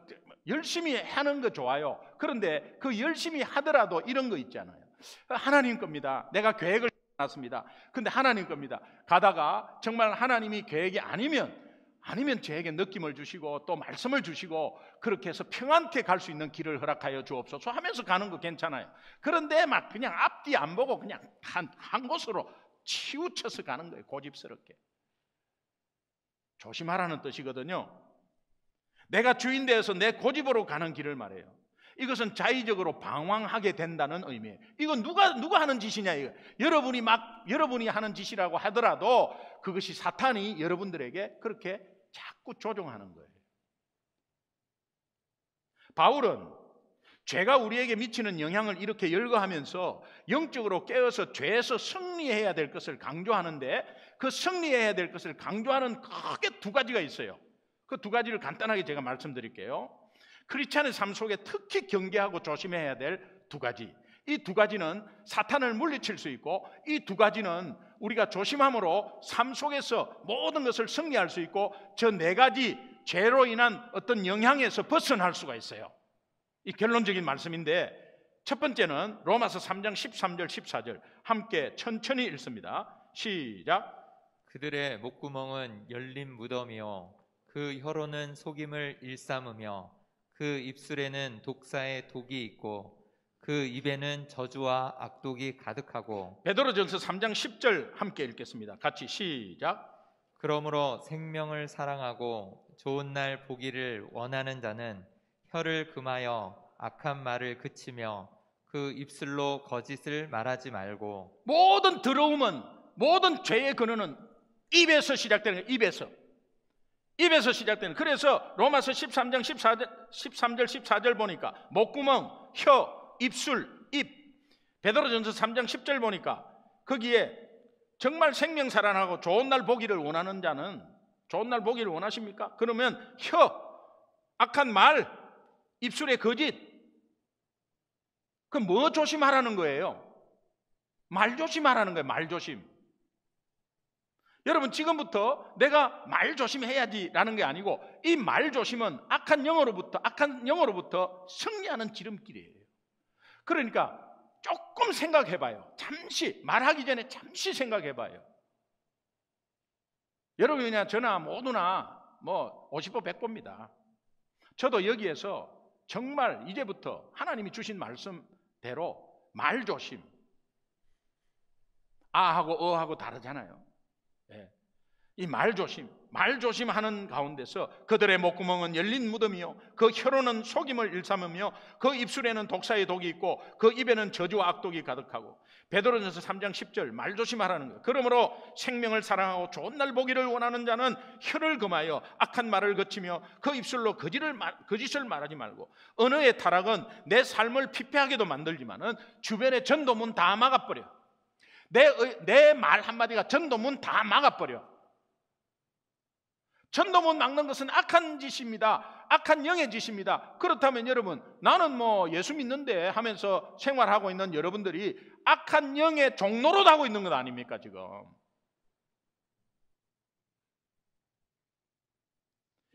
열심히 하는 거 좋아요. 그런데 그 열심히 하더라도 이런 거 있잖아요. 하나님 겁니다. 내가 계획을 놨습니다. 근데 하나님 겁니다. 가다가 정말 하나님이 계획이 아니면 저에게 느낌을 주시고 또 말씀을 주시고 그렇게 해서 평안케 갈 수 있는 길을 허락하여 주옵소서 하면서 가는 거 괜찮아요. 그런데 막 그냥 앞뒤 안 보고 그냥 한 곳으로 치우쳐서 가는 거예요. 고집스럽게. 조심하라는 뜻이거든요. 내가 주인 되어서 내 고집으로 가는 길을 말해요. 이것은 자의적으로 방황하게 된다는 의미예요. 이건 누가 하는 짓이냐 이거. 여러분이 하는 짓이라고 하더라도 그것이 사탄이 여러분들에게 그렇게 자꾸 조종하는 거예요. 바울은 죄가 우리에게 미치는 영향을 이렇게 열거하면서 영적으로 깨어서 죄에서 승리해야 될 것을 강조하는데 그 승리해야 될 것을 강조하는 크게 두 가지가 있어요. 그 두 가지를 간단하게 제가 말씀드릴게요. 크리스찬의 삶 속에 특히 경계하고 조심해야 될 두 가지. 이 두 가지는 사탄을 물리칠 수 있고 이 두 가지는 우리가 조심함으로 삶 속에서 모든 것을 승리할 수 있고 저 네 가지 죄로 인한 어떤 영향에서 벗어날 수가 있어요. 이 결론적인 말씀인데 첫 번째는 로마서 3장 13절 14절 함께 천천히 읽습니다. 시작. 그들의 목구멍은 열린 무덤이요 그 혀로는 속임을 일삼으며 그 입술에는 독사의 독이 있고 그 입에는 저주와 악독이 가득하고. 베드로전서 3장 10절 함께 읽겠습니다. 같이 시작. 그러므로 생명을 사랑하고 좋은 날 보기를 원하는 자는 혀를 금하여 악한 말을 그치며 그 입술로 거짓을 말하지 말고. 모든 더러움은 모든 죄의 근원은 입에서 시작되는 거예요. 입에서 시작되는. 그래서 로마서 13장 13절 14절 보니까 목구멍, 혀, 입술, 입. 베드로전서 3장 10절 보니까 거기에 정말 생명 살아나고 좋은 날 보기를 원하는 자는 좋은 날 보기를 원하십니까? 그러면 혀, 악한 말, 입술의 거짓. 그럼 뭐 조심하라는 거예요? 말 조심하라는 거예요. 말 조심. 여러분 지금부터 내가 말 조심해야지라는 게 아니고 이 말 조심은 악한 영으로부터 승리하는 지름길이에요. 그러니까 조금 생각해봐요. 잠시 말하기 전에 잠시 생각해봐요. 여러분이나 저나 모두나 50보 100보입니다. 저도 여기에서 정말 이제부터 하나님이 주신 말씀대로 말 조심. 아하고 어하고 다르잖아요. 네. 이 말 조심하는 가운데서 그들의 목구멍은 열린 무덤이요 그 혀로는 속임을 일삼으며 그 입술에는 독사의 독이 있고 그 입에는 저주와 악독이 가득하고. 베드로전서 3장 10절 말 조심하라는 거예요. 그러므로 생명을 사랑하고 좋은 날 보기를 원하는 자는 혀를 금하여 악한 말을 거치며 그 입술로 거짓을 말하지 말고. 언어의 타락은 내 삶을 피폐하게도 만들지만은 주변의 전도문 다 막아버려. 내 말 한마디가 전도문 다 막아버려. 전도문 막는 것은 악한 짓입니다. 악한 영의 짓입니다. 그렇다면 여러분 나는 예수 믿는데 하면서 생활하고 있는 여러분들이 악한 영의 종로로 하고 있는 것 아닙니까 지금?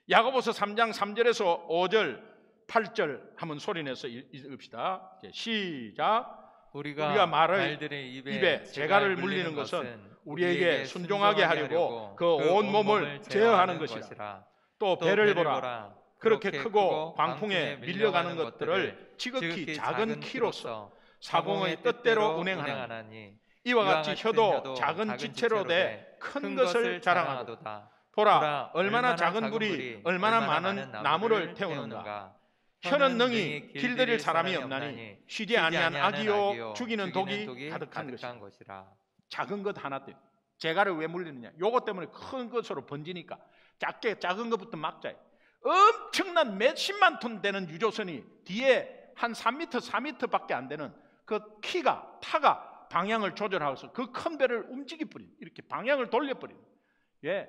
야고보서 3장 3절에서 5절 8절 한번 소리내서 읽읍시다. 시작. 우리가 말들의 입에 재갈을 물리는 것은 우리에게 순종하게 하려고 그 온 몸을 제어하는 것이라. 또 배를 보라. 그렇게 크고 광풍에 밀려가는 것들을 지극히 작은 키로서 사공의 뜻대로 운행하나니 이와 같이 혀도 작은 지체로 돼 큰 것을 자랑하도다. 보라, 얼마나 작은 불이 얼마나 많은 나무를 태우는가. 혀는 능히 길들일 사람이 없나니 쉬지 아니한 악이요 죽이는 독이 가득한 것이라. 작은 것 하나 때문에 재갈을 왜 물리느냐? 요것 때문에 큰 것으로 번지니까 작은 것부터 막자. 엄청난 몇십만 톤 되는 유조선이 뒤에 한 3m, 4m밖에 안 되는 그 타가 방향을 조절하고서 그 큰 배를 움직여버린, 이렇게 방향을 돌려버린. 예.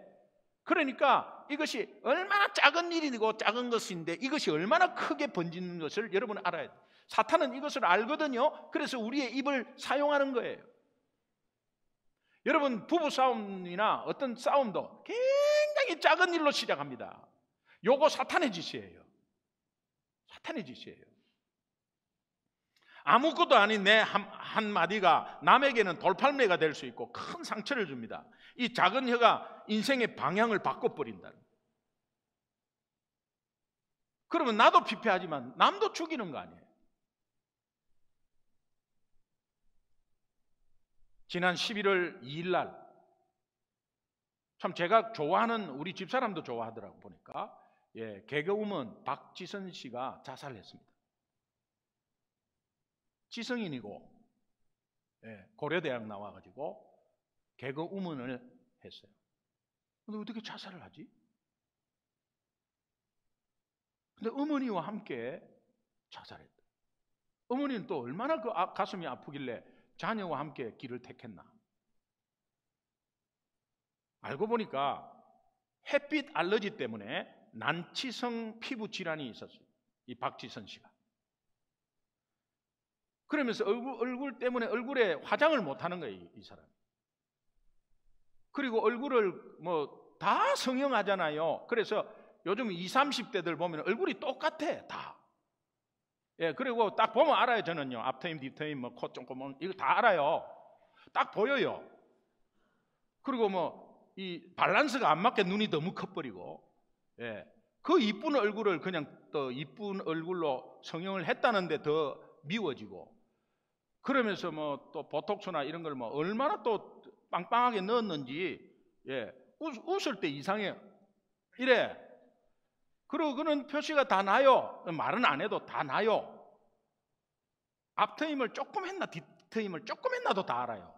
그러니까 이것이 얼마나 작은 일이고 작은 것인데 이것이 얼마나 크게 번지는 것을 여러분은 알아야 돼요. 사탄은 이것을 알거든요. 그래서 우리의 입을 사용하는 거예요. 여러분, 부부 싸움이나 어떤 싸움도 굉장히 작은 일로 시작합니다. 요거 사탄의 짓이에요. 사탄의 짓이에요. 아무것도 아닌 내 한마디가 남에게는 돌팔매가 될 수 있고 큰 상처를 줍니다. 이 작은 혀가 인생의 방향을 바꿔버린다. 그러면 나도 피폐하지만 남도 죽이는 거 아니에요. 지난 11월 2일 날 참 제가 좋아하는 우리 집사람도 좋아하더라고 보니까 개그우먼 박지선 씨가 자살했습니다. 지성인이고 고려대학 나와가지고 개그우먼을 했어요. 근데 어떻게 자살을 하지? 근데 어머니와 함께 자살했다. 어머니는 또 얼마나 그 가슴이 아프길래 자녀와 함께 길을 택했나? 알고 보니까 햇빛 알러지 때문에 난치성 피부 질환이 있었어요. 이 박지선 씨가. 그러면서 얼굴 때문에 얼굴에 화장을 못하는 거예요, 이 사람이. 그리고 얼굴을 다 성형하잖아요. 그래서 요즘 20, 30대들 보면 얼굴이 똑같아, 다. 그리고 딱 보면 알아요, 저는요. 앞트임, 뒤트임, 코 조금, 이거 다 알아요. 딱 보여요. 그리고 이 밸런스가 안 맞게 눈이 너무 커버리고, 그 이쁜 얼굴을 그냥 또 이쁜 얼굴로 성형을 했다는데 더 미워지고, 그러면서 또 보톡스나 이런 걸 얼마나 또 빵빵하게 넣었는지, 웃을 때 이상해요. 이래. 그리고 그런 표시가 다 나요. 말은 안 해도 다 나요. 앞트임을 조금 했나 뒤트임을 조금 했나도 다 알아요.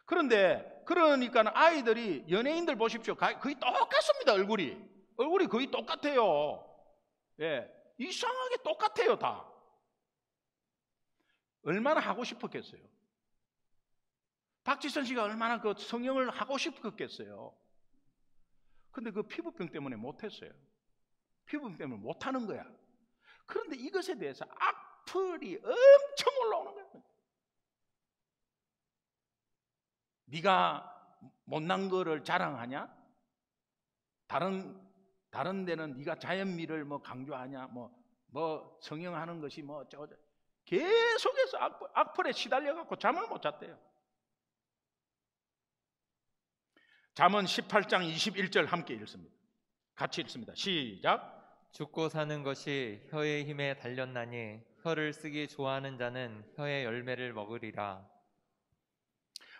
그런데 그러니까 아이들이, 연예인들 보십시오. 거의 똑같습니다. 얼굴이 거의 똑같아요. 이상하게 똑같아요, 다. 얼마나 하고 싶었겠어요. 박지선 씨가 얼마나 그 성형을 하고 싶었겠어요. 근데 그 피부병 때문에 못했어요. 피부병 때문에 못하는 거야. 그런데 이것에 대해서 악플이 엄청 올라오는 거예요. 네가 못난 거를 자랑하냐? 다른 데는 네가 자연미를 강조하냐? 성형하는 것이 어쩌고 계속해서 악플에 시달려갖고 잠을 못 잤대요. 잠언 18장 21절 함께 읽습니다. 같이 읽습니다. 시작. 죽고 사는 것이 혀의 힘에 달렸나니 혀를 쓰기 좋아하는 자는 혀의 열매를 먹으리라.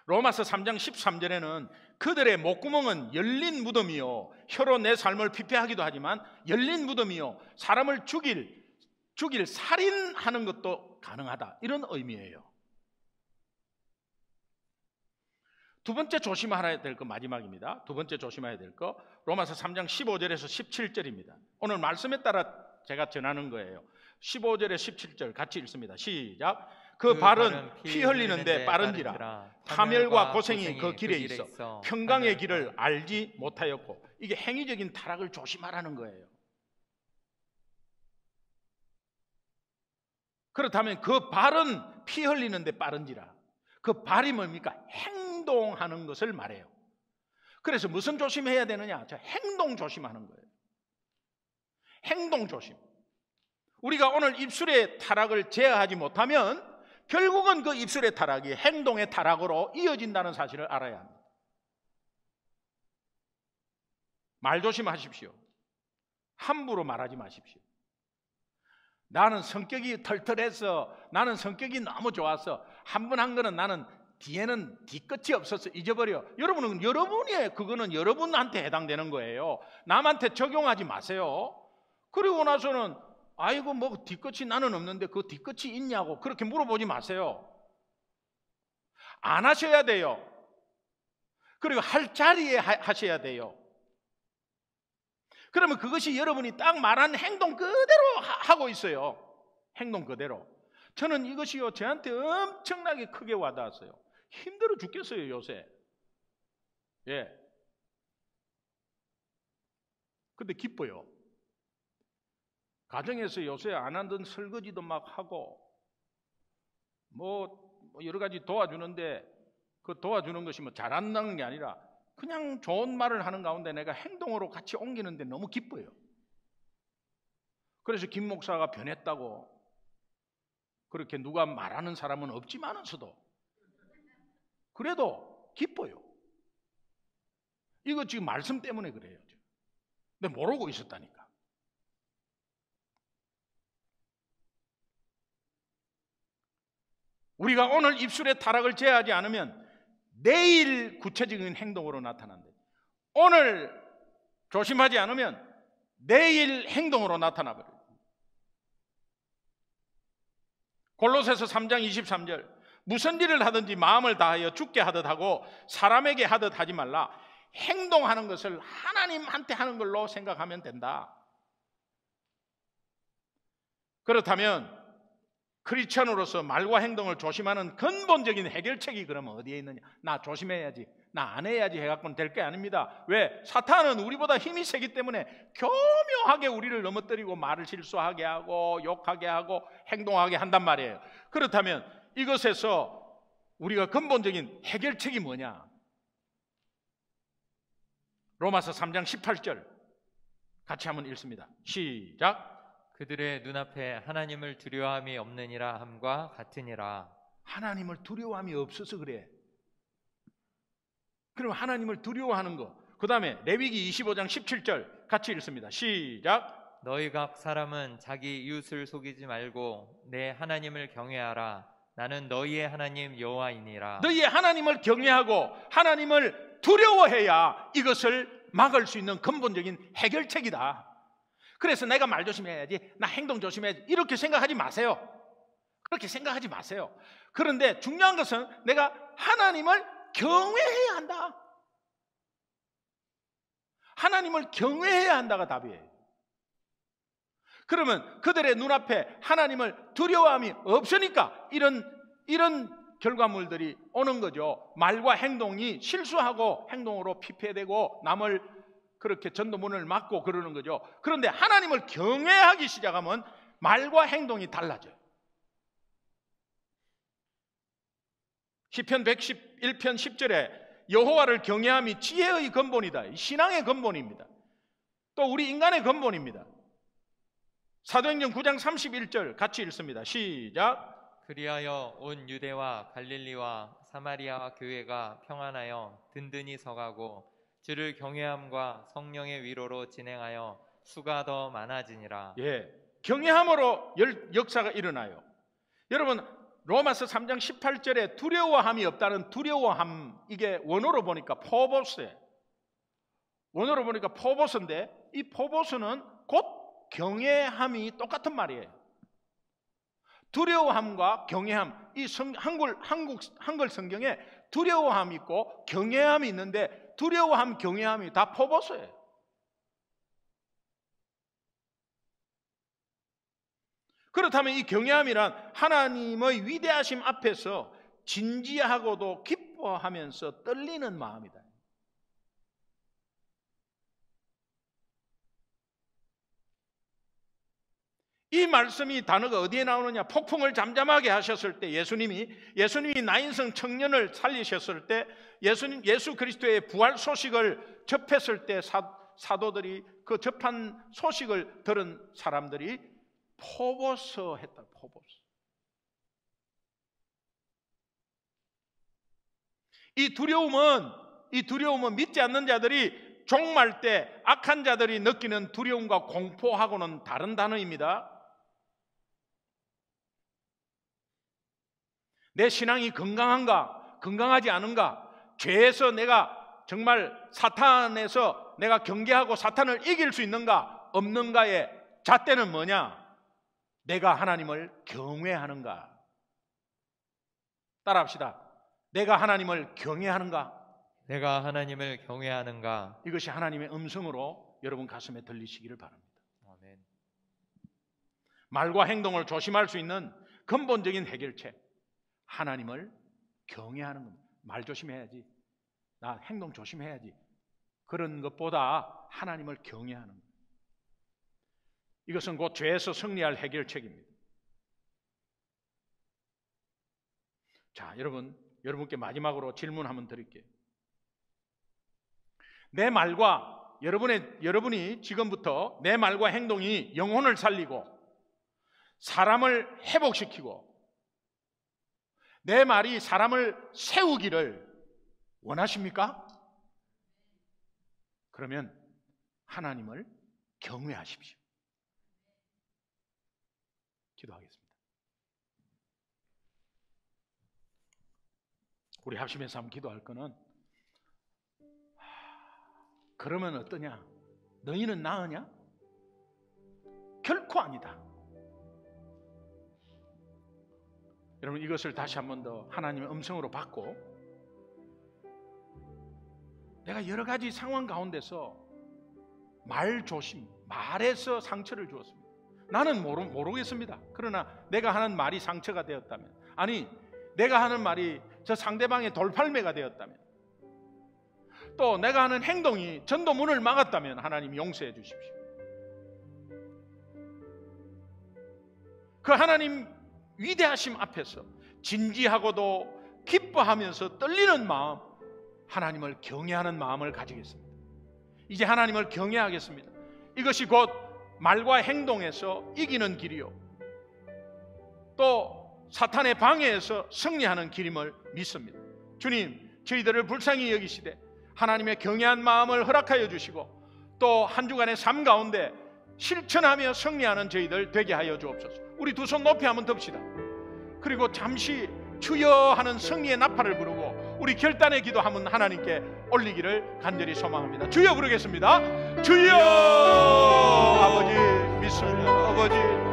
로마서 3장 13절에는 그들의 목구멍은 열린 무덤이요 혀로 내 삶을 피폐하기도 하지만 열린 무덤이요 사람을 죽일 살인하는 것도 가능하다, 이런 의미예요. 두 번째 조심해야 될 거 마지막입니다. 두 번째 조심해야 될 거 로마서 3장 15절에서 17절입니다. 오늘 말씀에 따라 제가 전하는 거예요. 15절에 17절 같이 읽습니다. 시작. 그 발은 피 흘리는데 빠른지라 파멸과 고생이 그 길에 있어 평강의 길을 알지 못하였고, 이게 행위적인 타락을 조심하라는 거예요. 그렇다면 그 발은 피 흘리는데 빠른지라, 그 발이 뭡니까? 행동하는 것을 말해요. 그래서 무슨 조심해야 되느냐? 행동 조심하는 거예요. 행동 조심. 우리가 오늘 입술의 타락을 제어하지 못하면 결국은 그 입술의 타락이 행동의 타락으로 이어진다는 사실을 알아야 합니다. 말 조심하십시오. 함부로 말하지 마십시오. 나는 성격이 털털해서, 나는 성격이 너무 좋아서 한 번 한 거는 나는 뒤에는 뒤끝이 없어서 잊어버려. 여러분은 그거는 여러분한테 해당되는 거예요. 남한테 적용하지 마세요. 그리고 나서는 아이고 뭐 뒤끝이 나는 없는데 그 뒤끝이 있냐고 그렇게 물어보지 마세요. 안 하셔야 돼요. 그리고 할 자리에 하셔야 돼요. 그러면 그것이 여러분이 딱 말한 행동 그대로 하고 있어요. 행동 그대로. 저는 이것이요 저한테 엄청나게 크게 와닿았어요. 힘들어 죽겠어요 요새. 예. 근데 기뻐요. 가정에서 요새 안 하던 설거지도 막 하고 뭐 여러 가지 도와주는데 그 도와주는 것이 뭐 잘한다는 게 아니라 그냥 좋은 말을 하는 가운데 내가 행동으로 같이 옮기는데 너무 기뻐요. 그래서 김 목사가 변했다고 그렇게 누가 말하는 사람은 없지만서도 그래도 기뻐요. 이거 지금 말씀 때문에 그래요. 근데 모르고 있었다니까. 우리가 오늘 입술의 타락을 제어하지 않으면 내일 구체적인 행동으로 나타난다. 오늘 조심하지 않으면 내일 행동으로 나타나버려요. 골로새서 3장 23절 무슨 일을 하든지 마음을 다하여 주께 하듯 하고 사람에게 하듯 하지 말라. 행동하는 것을 하나님한테 하는 걸로 생각하면 된다. 그렇다면 크리스천으로서 말과 행동을 조심하는 근본적인 해결책이 그러면 어디에 있느냐? 나 조심해야지, 나 안 해야지 해갖고는 될 게 아닙니다. 왜? 사탄은 우리보다 힘이 세기 때문에 교묘하게 우리를 넘어뜨리고 말을 실수하게 하고 욕하게 하고 행동하게 한단 말이에요. 그렇다면 이것에서 우리가 근본적인 해결책이 뭐냐? 로마서 3장 18절 같이 한번 읽습니다. 시작. 그들의 눈앞에 하나님을 두려워함이 없느니라 함과 같으니라. 하나님을 두려워함이 없어서 그래. 그럼 하나님을 두려워하는 거. 그 다음에 레위기 25장 17절 같이 읽습니다. 시작. 너희 각 사람은 자기 이웃을 속이지 말고 내 하나님을 경외하라. 나는 너희의 하나님 여호와이니라. 너희의 하나님을 경외하고 하나님을 두려워해야 이것을 막을 수 있는 근본적인 해결책이다. 그래서 내가 말 조심해야지, 나 행동 조심해야지 이렇게 생각하지 마세요. 그렇게 생각하지 마세요. 그런데 중요한 것은 내가 하나님을 경외해야 한다. 하나님을 경외해야 한다가 답이에요. 그러면 그들의 눈앞에 하나님을 두려워함이 없으니까 이런 결과물들이 오는 거죠. 말과 행동이 실수하고 행동으로 피폐되고 남을 그렇게 전도문을 막고 그러는 거죠. 그런데 하나님을 경외하기 시작하면 말과 행동이 달라져요. 시편 111편 10절에 여호와를 경외함이 지혜의 근본이다. 신앙의 근본입니다. 또 우리 인간의 근본입니다. 사도행전 9장 31절 같이 읽습니다. 시작. 그리하여 온 유대와 갈릴리와 사마리아 교회가 평안하여 든든히 서가고 주를 경외함과 성령의 위로로 진행하여 수가 더 많아지니라. 예, 경외함으로 역사가 일어나요. 여러분 로마서 3장 18절에 두려워함이 없다는 두려워함, 이게 원어로 보니까 포보스예요. 원어로 보니까 포보스인데 이 포보스는 곧 경외함이 똑같은 말이에요. 두려워함과 경외함, 이 한글 성경에 두려워함이 있고 경외함이 있는데 두려워함, 경외함이 다 포보스예요. 그렇다면 이 경외함이란 하나님의 위대하심 앞에서 진지하고도 기뻐하면서 떨리는 마음이다. 이 말씀이 단어가 어디에 나오느냐? 폭풍을 잠잠하게 하셨을 때 예수님이 나인성 청년을 살리셨을 때 예수 그리스도의 부활 소식을 접했을 때 사도들이 그 접한 소식을 들은 사람들이 포보서 했다. 포보서. 이 두려움은 믿지 않는 자들이 종말 때 악한 자들이 느끼는 두려움과 공포하고는 다른 단어입니다. 내 신앙이 건강한가, 건강하지 않은가, 죄에서 내가 정말 사탄에서 내가 경계하고 사탄을 이길 수 있는가, 없는가의 잣대는 뭐냐? 내가 하나님을 경외하는가? 따라합시다. 내가 하나님을 경외하는가? 내가 하나님을 경외하는가? 이것이 하나님의 음성으로 여러분 가슴에 들리시기를 바랍니다. 아멘. 말과 행동을 조심할 수 있는 근본적인 해결책, 하나님을 경외하는 겁니다. 말 조심해야지, 나 행동 조심해야지, 그런 것보다 하나님을 경외하는 겁니다. 이것은 곧 죄에서 승리할 해결책입니다. 자, 여러분께 마지막으로 질문 한번 드릴게요. 내 말과 여러분이 지금부터 내 말과 행동이 영혼을 살리고 사람을 회복시키고 내 말이 사람을 세우기를 원하십니까? 그러면 하나님을 경외하십시오. 기도하겠습니다. 우리 합심해서 한번 기도할 거는, 그러면 어떠냐? 너희는 나으냐? 결코 아니다. 여러분, 이것을 다시 한 번 더 하나님의 음성으로 받고, 내가 여러 가지 상황 가운데서 말에서 상처를 주었습니다. 나는 모르겠습니다. 그러나 내가 하는 말이 상처가 되었다면, 아니 내가 하는 말이 저 상대방의 돌팔매가 되었다면, 또 내가 하는 행동이 전도문을 막았다면 하나님 용서해 주십시오. 그 하나님 위대하심 앞에서 진지하고도 기뻐하면서 떨리는 마음, 하나님을 경외하는 마음을 가지겠습니다. 이제 하나님을 경외하겠습니다. 이것이 곧 말과 행동에서 이기는 길이요, 또 사탄의 방해에서 승리하는 길임을 믿습니다. 주님, 저희들을 불쌍히 여기시되 하나님의 경외한 마음을 허락하여 주시고, 또 한 주간의 삶 가운데 실천하며 승리하는 저희들 되게 하여 주옵소서. 우리 두 손 높이 한번 듭시다. 그리고 잠시 주여 하는 승리의 나팔을 부르고 우리 결단의 기도 한번 하나님께 올리기를 간절히 소망합니다. 주여 부르겠습니다. 주여. 아버지 믿습니다. 아버지